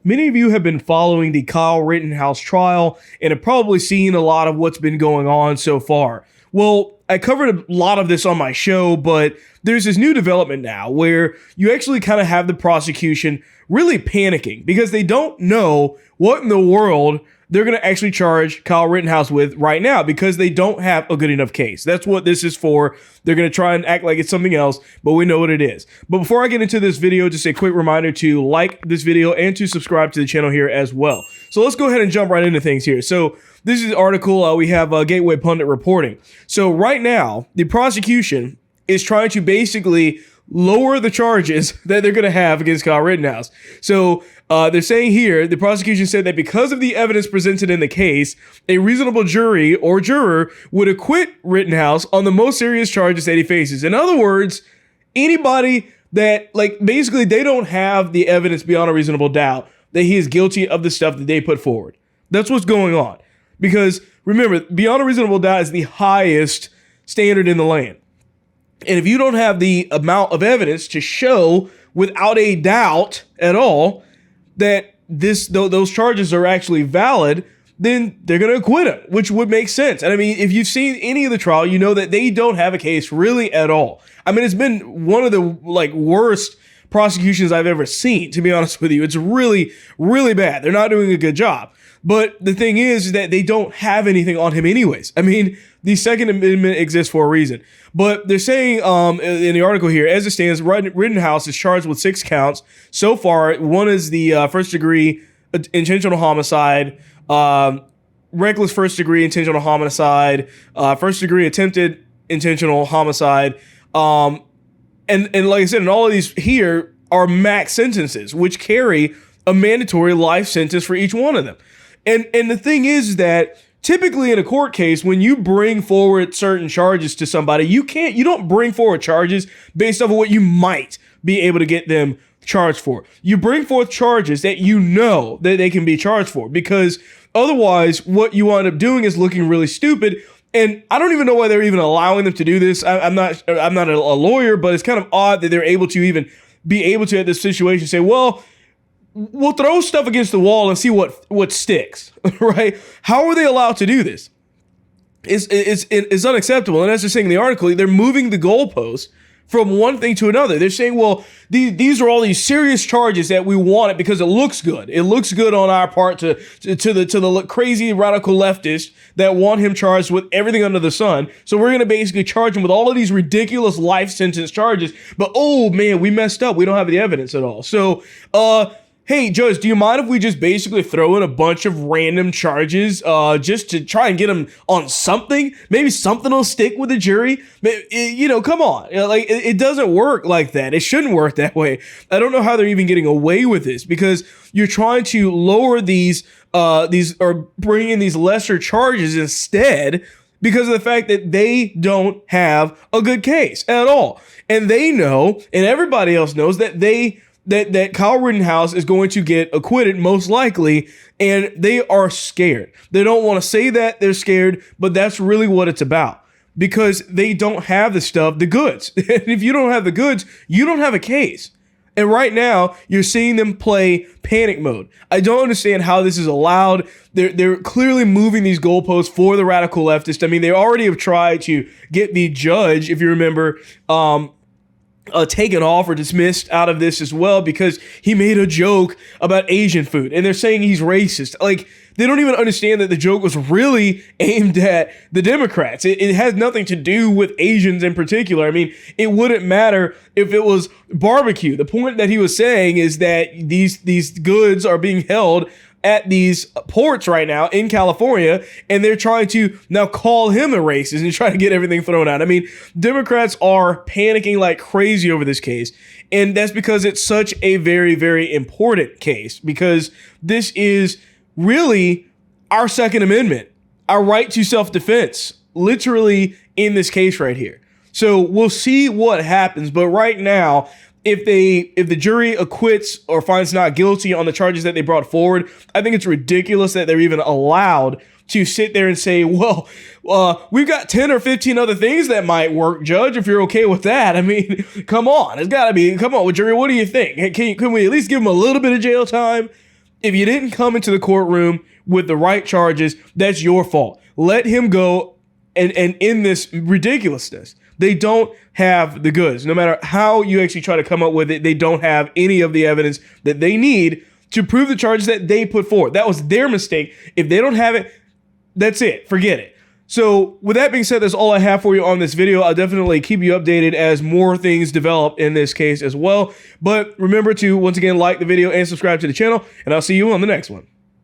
Many of you have been following the Kyle Rittenhouse trial and have probably seen a lot of what's been going on so far. Well, I covered a lot of this on my show, but there's this new development now where you actually kind of have the prosecution really panicking because they don't know what in the world they're going to actually charge Kyle Rittenhouse with right now because they don't have a good enough case. That's what this is for. They're going to try and act like it's something else, but we know what it is. But before I get into this video, just a quick reminder to like this video and to subscribe to the channel here as well. So let's go ahead and jump right into things here. So this is the article we have Gateway Pundit reporting. So right now, the prosecution is trying to basically lower the charges that they're going to have against Kyle Rittenhouse. So they're saying here, the prosecution said that because of the evidence presented in the case, a reasonable jury or juror would acquit Rittenhouse on the most serious charges that he faces. In other words, anybody that, like, basically they don't have the evidence beyond a reasonable doubt that he is guilty of the stuff that they put forward. That's what's going on. Because remember, beyond a reasonable doubt is the highest standard in the land. And if you don't have the amount of evidence to show without a doubt at all that those charges are actually valid, then they're going to acquit him, which would make sense. And I mean, if you've seen any of the trial, you know that they don't have a case really at all. I mean, it's been one of the worst prosecutions I've ever seen, to be honest with you. It's really, really bad. They're not doing a good job. But the thing is that they don't have anything on him anyways. I mean, the Second Amendment exists for a reason. But they're saying in the article here, as it stands, Rittenhouse is charged with 6 counts. So far, one is the first-degree intentional homicide, reckless first-degree intentional homicide, first-degree attempted intentional homicide. And like I said, and all of these here are max sentences, which carry a mandatory life sentence for each one of them. And the thing is that typically in a court case, when you bring forward certain charges to somebody, you don't bring forward charges based off of what you might be able to get them charged for. You bring forth charges that you know that they can be charged for, because otherwise what you wind up doing is looking really stupid. And I don't even know why they're even allowing them to do this. I'm not a lawyer, but it's kind of odd that they're able to even be able to, at this situation, say, well, we'll throw stuff against the wall and see what sticks, right? How are they allowed to do this? It's unacceptable. And as they're saying in the article, they're moving the goalposts from one thing to another. They're saying, well, these are all these serious charges that we want it because it looks good. It looks good on our part to the crazy radical leftists that want him charged with everything under the sun. So we're going to basically charge him with all of these ridiculous life sentence charges. But, oh, man, we messed up. We don't have the evidence at all. So, hey, Judge, do you mind if we just basically throw in a bunch of random charges just to try and get him on something? Maybe something will stick with the jury. Come on. It doesn't work like that. It shouldn't work that way. I don't know how they're even getting away with this, because you're trying to lower these or bring in these lesser charges instead, because of the fact that they don't have a good case at all. And they know, and everybody else knows, that that Kyle Rittenhouse is going to get acquitted most likely, and they are scared. They don't want to say that they're scared, but that's really what it's about, because they don't have the stuff, the goods. And if you don't have the goods, you don't have a case. And right now, you're seeing them play panic mode. I don't understand how this is allowed. They're clearly moving these goalposts for the radical leftists. I mean, they already have tried to get the judge, if you remember, taken off or dismissed out of this as well, because he made a joke about Asian food, and they're saying he's racist. Like, they don't even understand that the joke was really aimed at the Democrats. It has nothing to do with Asians in particular. I mean, it wouldn't matter if it was barbecue. The point that he was saying is that these goods are being held at these ports right now in California, and they're trying to now call him a racist and try to get everything thrown out. I mean, Democrats are panicking like crazy over this case, and that's because it's such a very, very important case, because this is really our Second Amendment, our right to self-defense, literally in this case right here. So we'll see what happens, but right now, if the jury acquits or finds not guilty on the charges that they brought forward, I think it's ridiculous that they're even allowed to sit there and say, well, we've got 10 or 15 other things that might work, Judge, if you're okay with that. I mean, come on. It's got to be. Come on, jury, what do you think? Can we at least give them a little bit of jail time? If you didn't come into the courtroom with the right charges, that's your fault. Let him go and end this ridiculousness. They don't have the goods. No matter how you actually try to come up with it, they don't have any of the evidence that they need to prove the charges that they put forward. That was their mistake. If they don't have it, that's it. Forget it. So with that being said, that's all I have for you on this video. I'll definitely keep you updated as more things develop in this case as well. But remember to, once again, like the video and subscribe to the channel, and I'll see you on the next one.